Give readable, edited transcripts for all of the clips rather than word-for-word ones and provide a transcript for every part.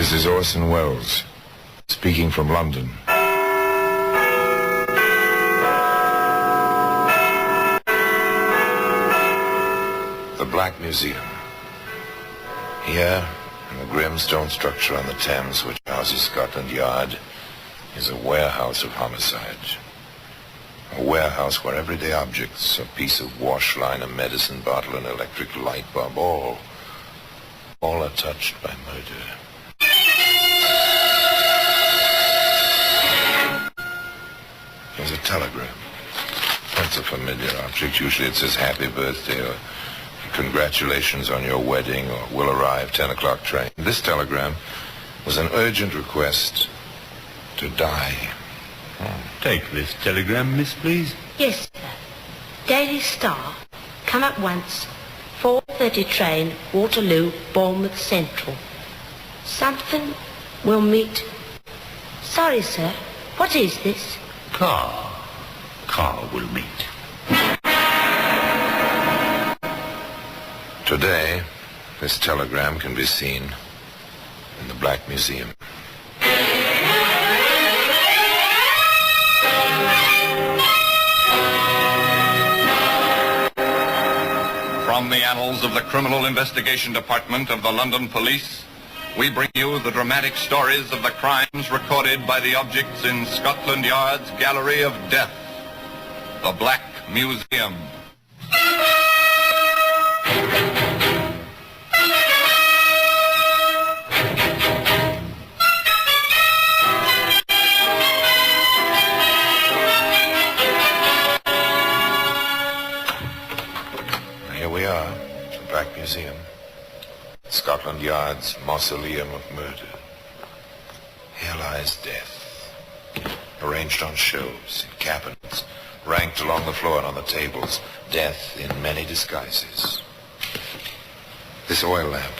This is Orson Welles, speaking from London. The Black Museum. Here, in the grim stone structure on the Thames which houses Scotland Yard, is a warehouse of homicide. A warehouse where everyday objects, a piece of wash line, a medicine bottle, an electric light bulb, all are touched by murder. There's a telegram. That's a familiar object. Usually it says happy birthday or congratulations on your wedding or will arrive 10 o'clock train. This telegram was an urgent request to die. Take this telegram, miss, please. Yes, sir. Daily Star. Come at once. 4:30 train, Waterloo, Bournemouth Central. Something will meet. Sorry, sir. What is this? Car will meet. Today, this telegram can be seen in the Black Museum. From the annals of the Criminal Investigation Department of the London Police, we bring you the dramatic stories of the crimes recorded by the objects in Scotland Yard's Gallery of Death, the Black Museum. Here we are, the Black Museum. Scotland Yard's mausoleum of murder. Here lies death, arranged on shelves, in cabinets, ranked along the floor and on the tables. Death in many disguises. This oil lamp.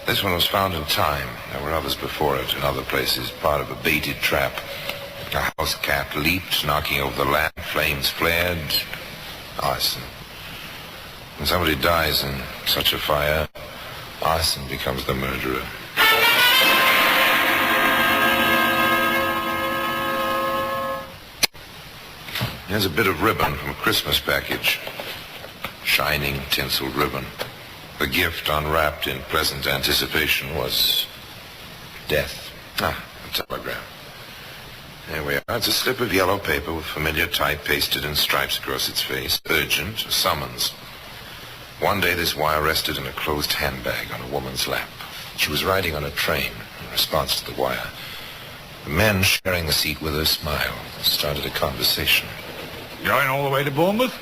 This one was found in time. There were others before it in other places, part of a baited trap. A house cat leaped, knocking over the lamp. Flames flared. Arson. When somebody dies in such a fire, arson becomes the murderer. Here's a bit of ribbon from a Christmas package. Shining, tinseled ribbon. The gift, unwrapped in pleasant anticipation, was death. A telegram. There we are. It's a slip of yellow paper with familiar type pasted in stripes across its face. Urgent, a summons. One day this wire rested in a closed handbag on a woman's lap. She was riding on a train in response to the wire. The men sharing the seat with her smiled and started a conversation. Going all the way to Bournemouth?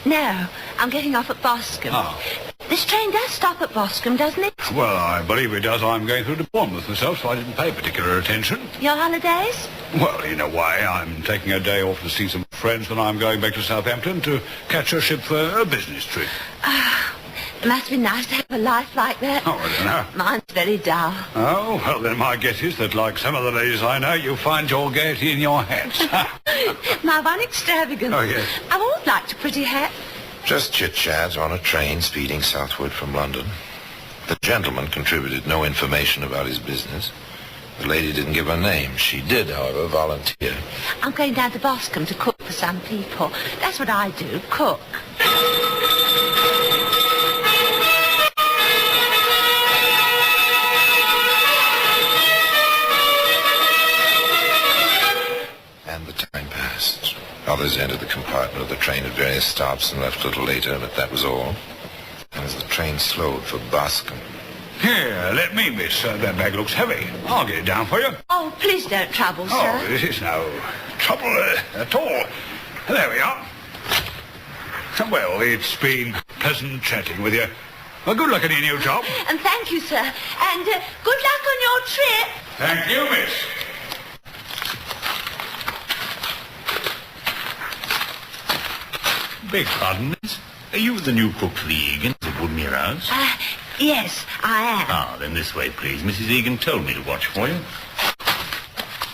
No, I'm getting off at Boscombe. Oh. This train does stop at Boscombe, doesn't it? Well, I believe it does. I'm going through to Bournemouth myself, so I didn't pay particular attention. Your holidays? Well, in a way, I'm taking a day off to see some friends, and I'm going back to Southampton to catch a ship for a business trip. It must be nice to have a life like that. Oh, I don't know. Mine's very dull. Oh, well, then my guess is that, like some of the ladies I know, you find your gaiety in your hats. My one extravagance. Oh, yes. I've always liked a pretty hat. Just chit-chat on a train speeding southward from London. The gentleman contributed no information about his business. The lady didn't give her name. She did, however, volunteer. I'm going down to Boscombe to cook for some people. That's what I do, cook. And the time passed. Others entered the compartment of the train at various stops and left a little later, but that was all. And as the train slowed for Boscombe. Here, let me, miss. That bag looks heavy. I'll get it down for you. Oh, please don't trouble, sir. Oh, this is no trouble at all. There we are. Well, it's been pleasant chatting with you. Well, good luck on your new job. And thank you, sir. And good luck on your trip. Thank you, miss. Beg pardon, miss. Are you the new cook for the Egan's at Woodmere House? Yes, I am. Ah, then this way, please. Mrs. Egan told me to watch for you.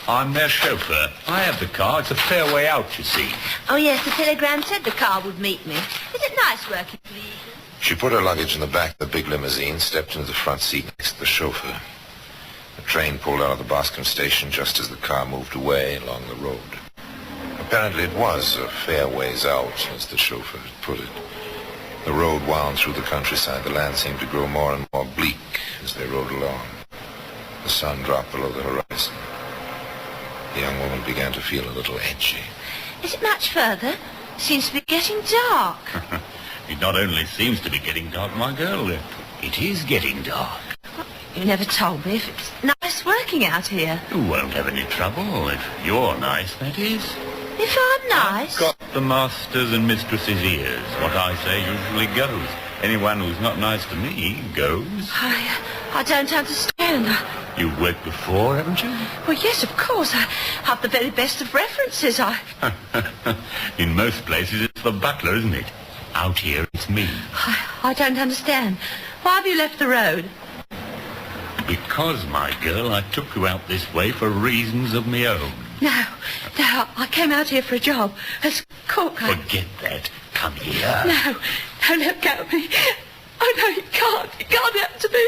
I'm their chauffeur. I have the car. It's a fair way out, you see. Oh, yes, the telegram said the car would meet me. Is it nice working for the Eagles? She put her luggage in the back of the big limousine, stepped into the front seat next to the chauffeur. The train pulled out of the Boscombe station just as the car moved away along the road. Apparently it was a fair ways out, as the chauffeur had put it. The road wound through the countryside. The land seemed to grow more and more bleak as they rode along. The sun dropped below the horizon. The young woman began to feel a little edgy. Is it much further? Seems to be getting dark. It not only seems to be getting dark, my girl, it is getting dark. You never told me if it's nice working out here. You won't have any trouble if you're nice, that is. If I'm nice? Got the master's and mistress's ears. What I say usually goes. Anyone who's not nice to me goes. I don't understand. You've worked before, haven't you? Well, yes, of course. I have the very best of references. In most places, it's the butler, isn't it? Out here, it's me. I don't understand. Why have you left the road? Because, my girl, I took you out this way for reasons of my own. No, I came out here for a job as cook. Forget that. Come here. No, let go of me. Oh, no, you can't. It can't happen to me.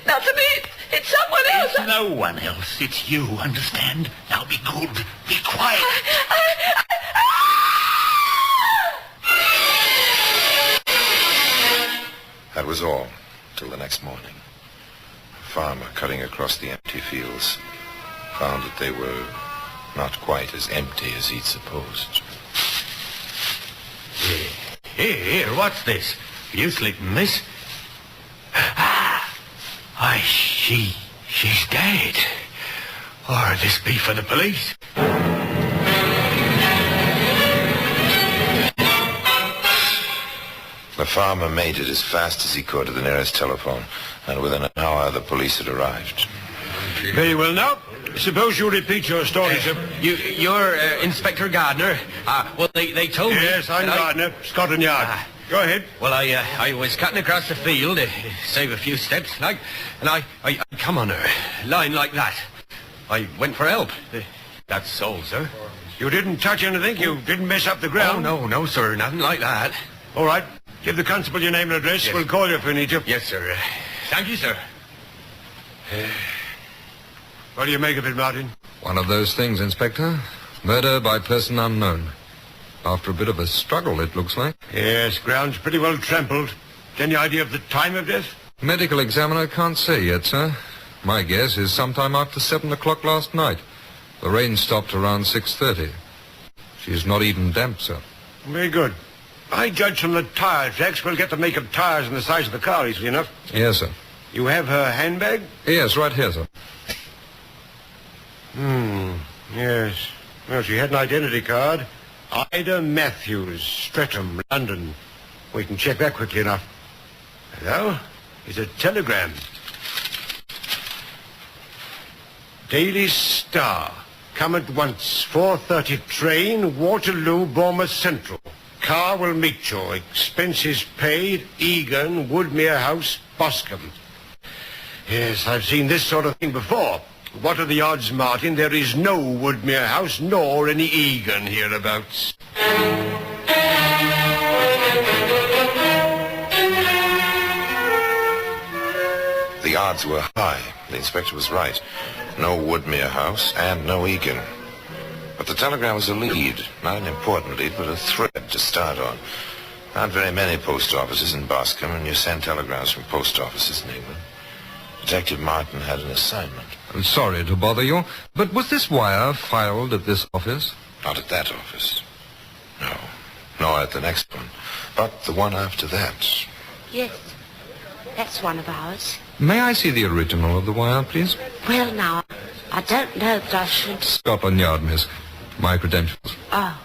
Not to me. It's someone else. It's no one else. It's you, understand? Now be good. Be quiet. That was all, till the next morning. A farmer cutting across the empty fields found that they were not quite as empty as he'd supposed. Here, what's this? You sleeping, miss? She's dead. Or this be for the police? The farmer made it as fast as he could to the nearest telephone, and within an hour the police had arrived. Very well now. Suppose you repeat your story, sir. You're Inspector Gardner. Well, they told me... Yes, I'm Gardner, Scotland Yard. Go ahead. Well, I was cutting across the field to save a few steps, like, and I come on her, lying like that. I went for help. That's all, sir. You didn't touch anything? You didn't mess up the ground? Oh, no, sir, nothing like that. All right. Give the constable your name and address. Yes. We'll call you if we need you. Yes, sir. Thank you, sir. What do you make of it, Martin? One of those things, Inspector. Murder by person unknown. After a bit of a struggle, it looks like. Yes, ground's pretty well trampled. Any idea of the time of death? Medical examiner can't say yet, sir. My guess is sometime after 7 o'clock last night. The rain stopped around 6:30. She's not even damp, sir. Very good. I judge from the tire tracks we'll get the make of tires and the size of the car easily enough. Yes, sir. You have her handbag? Yes, right here, sir. Yes. Well, she had an identity card. Ida Matthews, Streatham, London. We can check that quickly enough. Hello? It's a telegram. Daily Star. Come at once. 4:30 train, Waterloo, Bournemouth Central. Car will meet you. Expenses paid. Egan, Woodmere House, Boscombe. Yes, I've seen this sort of thing before. What are the odds, Martin? There is no Woodmere House nor any Egan hereabouts. The odds were high. The inspector was right. No Woodmere House and no Egan. But the telegram was a lead. Not an important lead, but a thread to start on. Not very many post offices in Boscombe, and you send telegrams from post offices in England. Detective Martin had an assignment. I'm sorry to bother you, but was this wire filed at this office? Not at that office. No. Nor at the next one. But the one after that. Yes, that's one of ours. May I see the original of the wire, please? Well, now, I don't know that I should... Scotland Yard, miss. My credentials. Oh,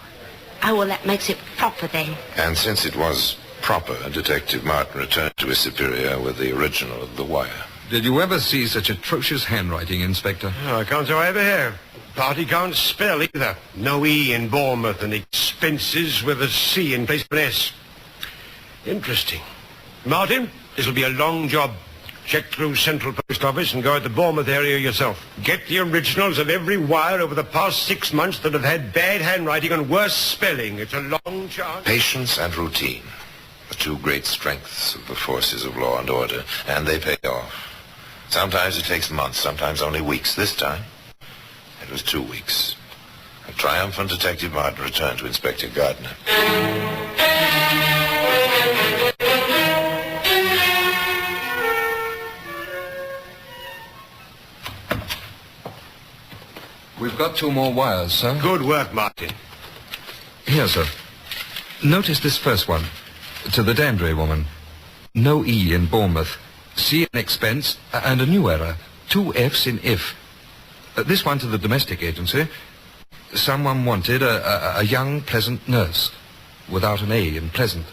well, that makes it proper then. And since it was proper, Detective Martin returned to his superior with the original of the wire. Did you ever see such atrocious handwriting, Inspector? Oh, I can't say I ever have. Party can't spell either. No E in Bournemouth and expenses with a C in place of an S. Interesting. Martin, this'll be a long job. Check through Central Post Office and go at the Bournemouth area yourself. Get the originals of every wire over the past 6 months that have had bad handwriting and worse spelling. It's a long chance. Patience and routine. The two great strengths of the forces of law and order. And they pay off. Sometimes it takes months, sometimes only weeks. This time, it was 2 weeks. A triumphant Detective Martin returned to Inspector Gardner. We've got 2 more wires, sir. Good work, Martin. Here, sir. Notice this first one. To the Dandre woman. No E in Bournemouth. C in expense, and a new error. 2 F's in if. This one to the domestic agency. Someone wanted a young, pleasant nurse. Without an A in pleasant.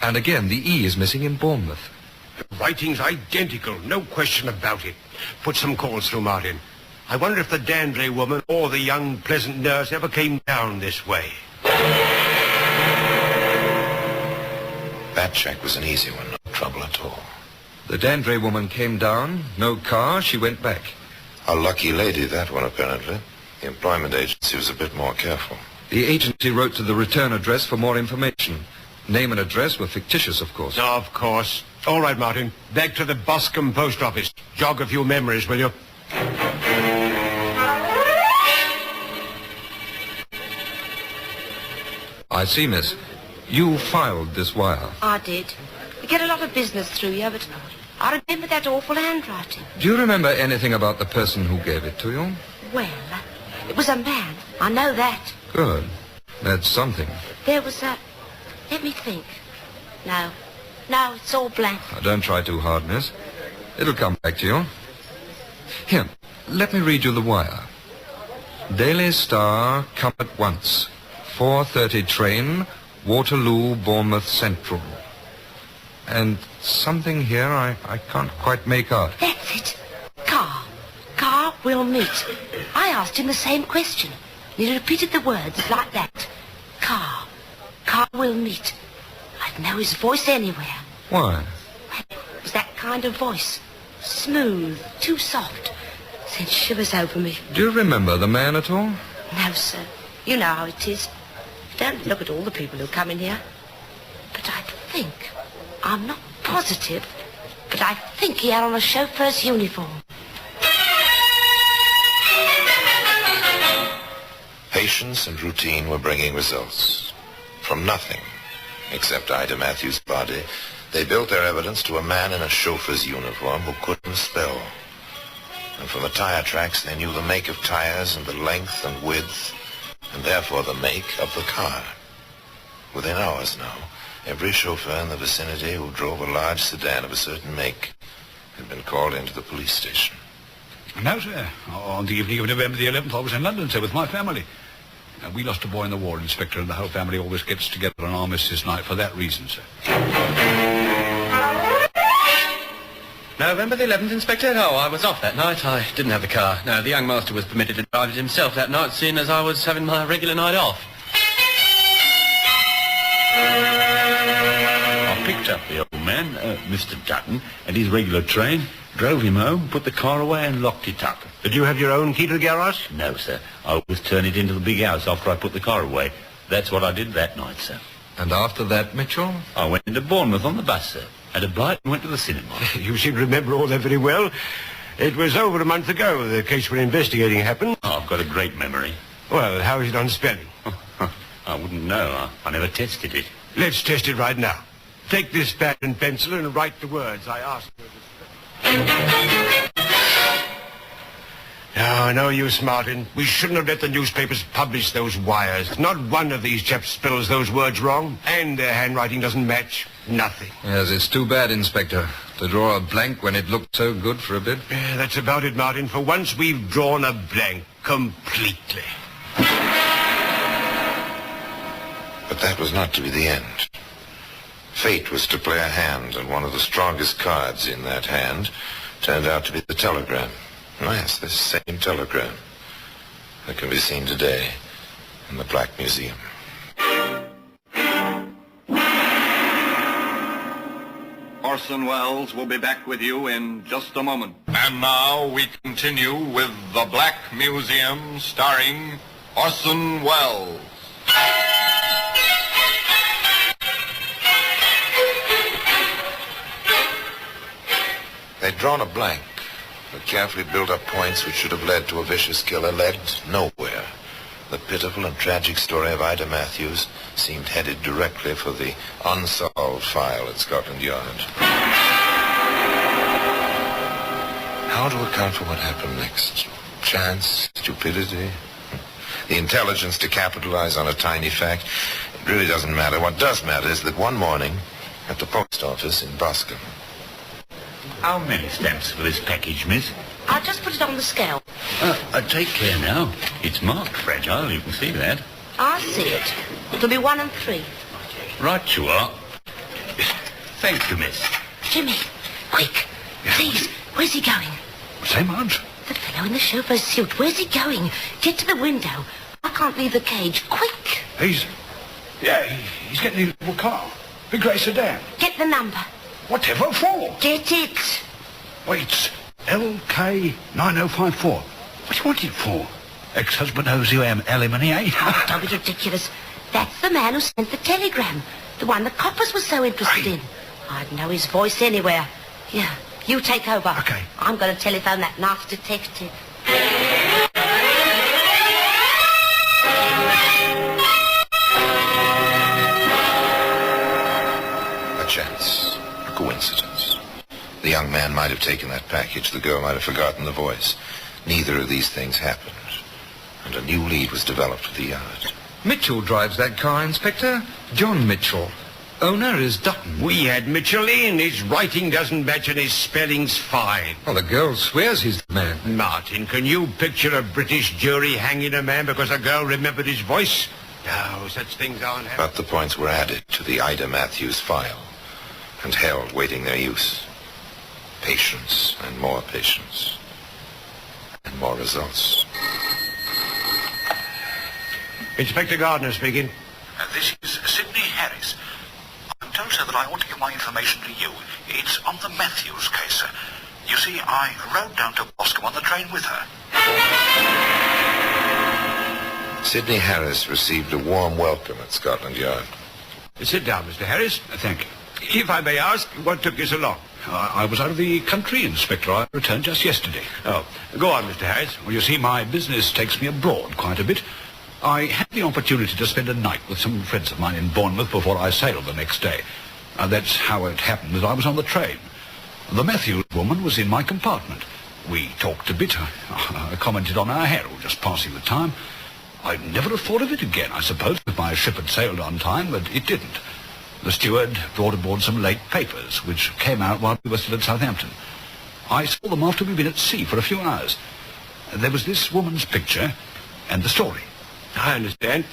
And again, the E is missing in Bournemouth. The writing's identical, no question about it. Put some calls through, Martin. I wonder if the Dandre woman or the young, pleasant nurse ever came down this way. That check was an easy one, no trouble at all. The Dandre woman came down, no car, she went back. A lucky lady, that one, apparently. The employment agency was a bit more careful. The agency wrote to the return address for more information. Name and address were fictitious, of course. Of course. All right, Martin. Back to the Boscombe post office. Jog a few memories, will you? I see, miss. You filed this wire. I did. We get a lot of business through you, but I remember that awful handwriting. Do you remember anything about the person who gave it to you? Well, it was a man. I know that. Good. That's something. There was a... Let me think. No, it's all blank. Now, don't try too hard, miss. It'll come back to you. Here, let me read you the wire. Daily Star, come at once. 4:30 train, Waterloo, Bournemouth Central. And something here I can't quite make out. That's it. Car will meet. I asked him the same question. He repeated the words like that. Car will meet. I'd know his voice anywhere. Why? It was that kind of voice. Smooth, too soft. Sent shivers over me. Do you remember the man at all? No, sir. You know how it is. Don't look at all the people who come in here. But I think, I'm not positive, but I think he had on a chauffeur's uniform. Patience and routine were bringing results. From nothing, except Ida Matthews' body, they built their evidence to a man in a chauffeur's uniform who couldn't spell. And from the tire tracks, they knew the make of tires and the length and width, and therefore the make of the car. Within hours now, every chauffeur in the vicinity who drove a large sedan of a certain make had been called into the police station. No, sir. On the evening of November the 11th, I was in London, sir, with my family. We lost a boy in the war, Inspector, and the whole family always gets together on armistice night for that reason, sir. November the 11th, Inspector? No, I was off that night. I didn't have the car. No, the young master was permitted to drive it himself that night, seeing as I was having my regular night off. I picked up the old man, Mr. Dutton, at his regular train, drove him home, put the car away and locked it up. Did you have your own key to the garage? No, sir. I always turn it into the big house after I put the car away. That's what I did that night, sir. And after that, Mitchell? I went into Bournemouth on the bus, sir. Had a bite and went to the cinema. You seem to remember all that very well. It was over a month ago the case we're investigating happened. Oh, I've got a great memory. Well, how is it on spelling? I wouldn't know. I never tested it. Let's test it right now. Take this pad and pencil and write the words I asked you to spell. Now, I know you, Martin. We shouldn't have let the newspapers publish those wires. Not one of these chaps spells those words wrong, and their handwriting doesn't match. Nothing. Yes, it's too bad, Inspector, to draw a blank when it looked so good for a bit. Yeah, that's about it, Martin. For once, we've drawn a blank completely. But that was not to be the end. Fate was to play a hand, and one of the strongest cards in that hand turned out to be the telegram. Oh, yes, this same telegram that can be seen today in the Black Museum. Orson Welles will be back with you in just a moment. And now we continue with The Black Museum, starring Orson Welles. They'd drawn a blank, The carefully built-up points which should have led to a vicious killer led nowhere. The pitiful and tragic story of Ida Matthews seemed headed directly for the unsolved file at Scotland Yard. How to account for what happened next? Chance? Stupidity? The intelligence to capitalize on a tiny fact? It really doesn't matter. What does matter is that one morning at the post office in Boscombe. How many stamps for this package, miss? I'll just put it on the scale. Take care now. It's marked fragile, you can see that. I see it. It'll be 1 and 3. Right you are. Thank you, miss. Jimmy, quick. Please, where's he going? Say, Marge? The fellow in the chauffeur's suit. Where's he going? Get to the window. I can't leave the cage. Quick. He's getting his little car. Big grey sedan. Get the number. Whatever for? Get it. Wait, it's LK9054. What do you want it for? Ex-husband owes you alimony, eh? Oh, don't be ridiculous. That's the man who sent the telegram. The one the coppers were so interested in. I'd know his voice anywhere. Yeah, you take over. Okay. I'm going to telephone that nice detective. A chance. A coincidence. The young man might have taken that package. The girl might have forgotten the voice. Neither of these things happened. And a new lead was developed for the yard. Mitchell drives that car, Inspector. John Mitchell. Owner is Dutton. We had Mitchell in. His writing doesn't match and his spelling's fine. Well, the girl swears he's the man. Martin, can you picture a British jury hanging a man because a girl remembered his voice? No, such things aren't happening. But the points were added to the Ida Matthews file and held waiting their use. Patience and more patience. And more results. Inspector Gardner speaking. This is Sidney Harris. I'm told, sir, that I ought to give my information to you. It's on the Matthews case, sir. You see, I rode down to Boscombe on the train with her. Sidney Harris received a warm welcome at Scotland Yard. Sit down, Mr. Harris. Thank you. If I may ask, what took you so long? I was out of the country, Inspector. I returned just yesterday. Oh, go on, Mr. Harris. Well, you see, my business takes me abroad quite a bit. I had the opportunity to spend a night with some friends of mine in Bournemouth before I sailed the next day. That's how it happened that I was on the train. The Matthews woman was in my compartment. We talked a bit. I commented on our hair, just passing the time. I'd never have thought of it again, I suppose, if my ship had sailed on time, but it didn't. The steward brought aboard some late papers, which came out while we were still at Southampton. I saw them after we'd been at sea for a few hours. There was this woman's picture and the story. I understand.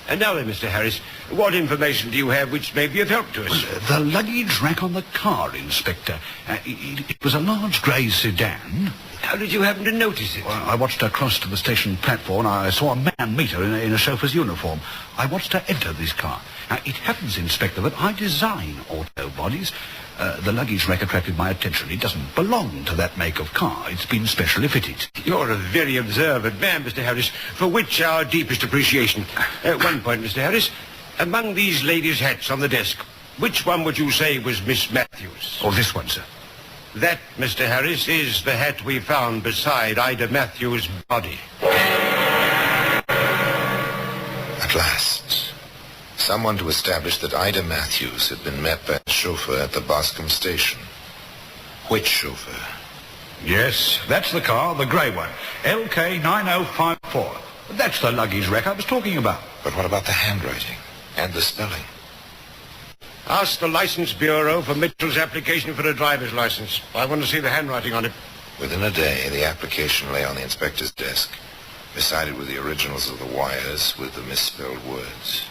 And now then, Mr. Harris, what information do you have which may be of help to us? Well, the luggage rack on the car, Inspector. It was a large grey sedan. How did you happen to notice it? Well, I watched her cross to the station platform. I saw a man meet her in a chauffeur's uniform. I watched her enter this car. Now, it happens, Inspector, that I design auto bodies. The luggage rack attracted my attention. It doesn't belong to that make of car. It's been specially fitted. You're a very observant man, Mr. Harris, for which our deepest appreciation. One point, Mr. Harris. Among these ladies' hats on the desk, which one would you say was Miss Matthews? Oh, this one, sir. That, Mr. Harris, is the hat we found beside Ida Matthews' body. At last, someone to establish that Ida Matthews had been met by a chauffeur at the Boscombe station. Which chauffeur? Yes, that's the car, the grey one. LK9054. That's the luggage rack I was talking about. But what about the handwriting and the spelling? Ask the License Bureau for Mitchell's application for a driver's license. I want to see the handwriting on it. Within a day, the application lay on the inspector's desk, beside it were the originals of the wires with the misspelled words.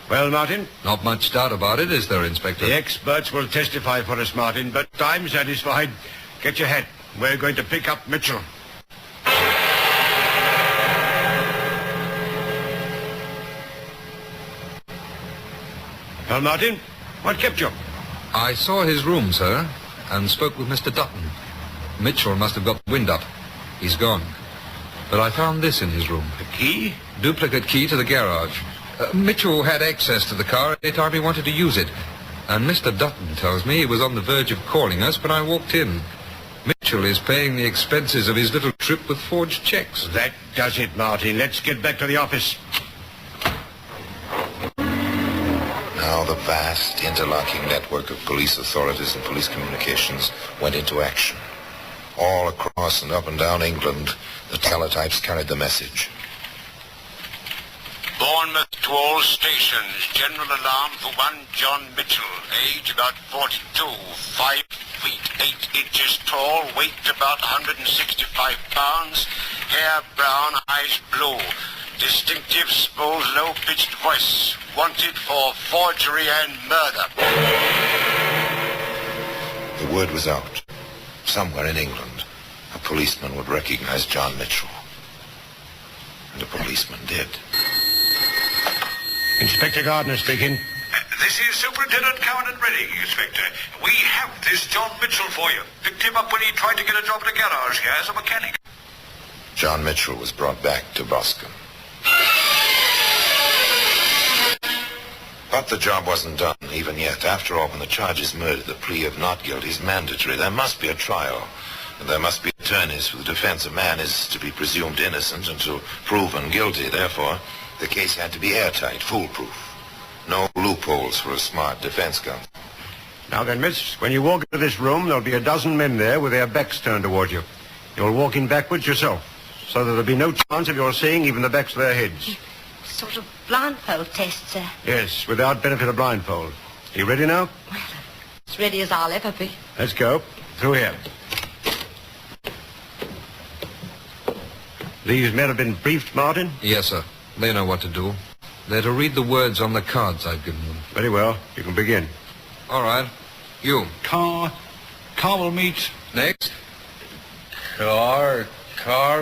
Well, Martin? Not much doubt about it, is there, Inspector? The experts will testify for us, Martin, but I'm satisfied. Get your hat. We're going to pick up Mitchell. Well, Martin, what kept you? I saw his room, sir, and spoke with Mr. Dutton. Mitchell must have got the wind up. He's gone. But I found this in his room. The key? Duplicate key to the garage. Mitchell had access to the car any time he wanted to use it. And Mr. Dutton tells me he was on the verge of calling us when I walked in. Mitchell Mitchell is paying the expenses of his little trip with forged checks. That does it, Martin. Let's get back to the office. Now the vast interlocking network of police authorities and police communications went into action. All across and up and down England, the teletypes carried the message. Bournemouth to all stations. General alarm for one John Mitchell. Age about 42. 5 feet 8 inches tall. Weight about 165 pounds. Hair brown, eyes blue. Distinctive, small, low-pitched voice. Wanted for forgery and murder. The word was out. Somewhere in England, a policeman would recognize John Mitchell. And a policeman did. Inspector Gardner speaking. This is Superintendent Cowan and Redding, Inspector. We have this John Mitchell for you. Picked him up when he tried to get a job at a garage here as a mechanic. John Mitchell was brought back to Boscombe. But the job wasn't done, even yet. After all, when the charge is murder, the plea of not guilty is mandatory. There must be a trial, and there must be attorneys for the defense. A man is to be presumed innocent until proven guilty. Therefore, the case had to be airtight, foolproof. No loopholes for a smart defense counsel. Now then, miss, when you walk into this room, there'll be a dozen men there with their backs turned towards you. You'll walk in backwards yourself, so that there'll be no chance of your seeing even the backs of their heads. Sort of blindfold test, sir. Yes, without benefit of blindfold. You ready now? Well, as ready as I'll ever be. Let's go. Through here. These men have been briefed, Martin? Yes, sir. They know what to do. They're to read the words on the cards I've given them. Very well. You can begin. All right. You. Car will meet. Next. Car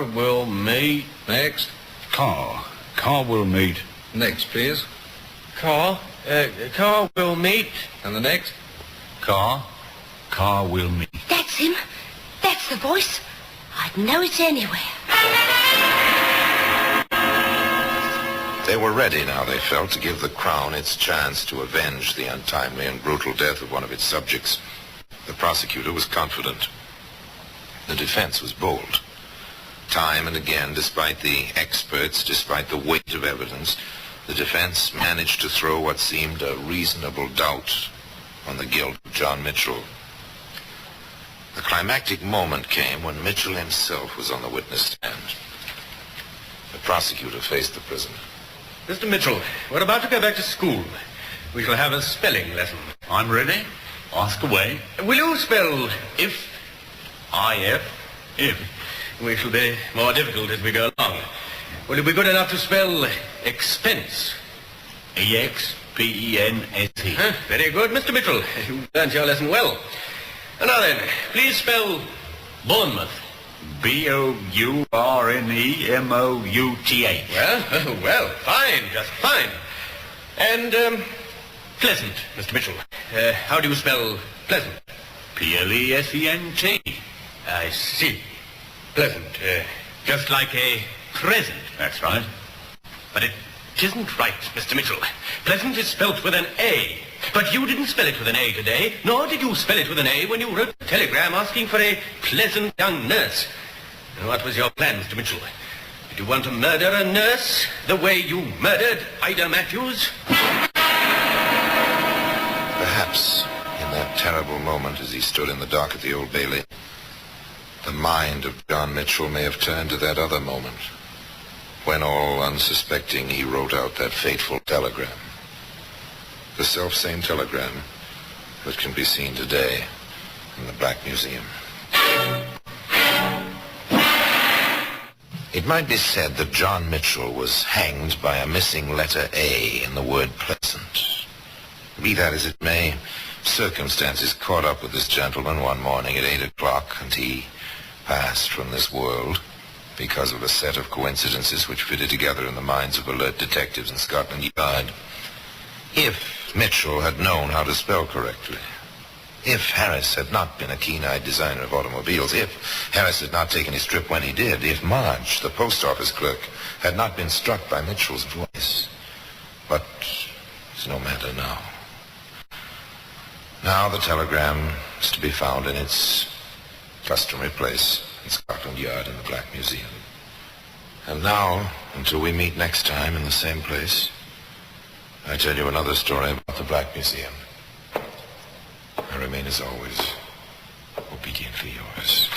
will meet. Next. Car will meet. Next, please. Car will meet. And the next? Car will meet. That's him. That's the voice. I'd know it anywhere. They were ready now, they felt, to give the Crown its chance to avenge the untimely and brutal death of one of its subjects. The prosecutor was confident. The defense was bold. Time and again, despite the experts, despite the weight of evidence, the defense managed to throw what seemed a reasonable doubt on the guilt of John Mitchell. The climactic moment came when Mitchell himself was on the witness stand. The prosecutor faced the prisoner. Mr. Mitchell, we're about to go back to school. We shall have a spelling lesson. I'm ready. Ask away. Will you spell if? I-F? If. We shall be more difficult as we go along. Will you be good enough to spell expense? E-X-P-E-N-S-E. Very good, Mr. Mitchell. You learned your lesson well. And now then, please spell Bournemouth. B-O-U-R-N-E-M-O-U-T-H. Well, fine, just fine. And, pleasant, Mr. Mitchell. How do you spell pleasant? P-L-E-S-E-N-T. I see. Pleasant, just like a present. That's right. But it isn't right, Mr. Mitchell. Pleasant is spelt with an A. But you didn't spell it with an A today, nor did you spell it with an A when you wrote a telegram asking for a pleasant young nurse. And what was your plan, Mr. Mitchell? Did you want to murder a nurse the way you murdered Ida Matthews? Perhaps in that terrible moment as he stood in the dock at the Old Bailey, the mind of John Mitchell may have turned to that other moment, when all unsuspecting he wrote out that fateful telegram. The self-same telegram that can be seen today in the Black Museum. It might be said that John Mitchell was hanged by a missing letter A in the word pleasant. Be that as it may, circumstances caught up with this gentleman one morning at 8 o'clock, and he passed from this world because of a set of coincidences which fitted together in the minds of alert detectives in Scotland Yard. If Mitchell had known how to spell correctly, if Harris had not been a keen-eyed designer of automobiles, if Harris had not taken his trip when he did, if Marge, the post office clerk, had not been struck by Mitchell's voice. But it's no matter now. Now the telegram is to be found in its customary place in Scotland Yard in the Black Museum. And now, until we meet next time in the same place, I tell you another story about the Black Museum. I remain, as always, obediently yours.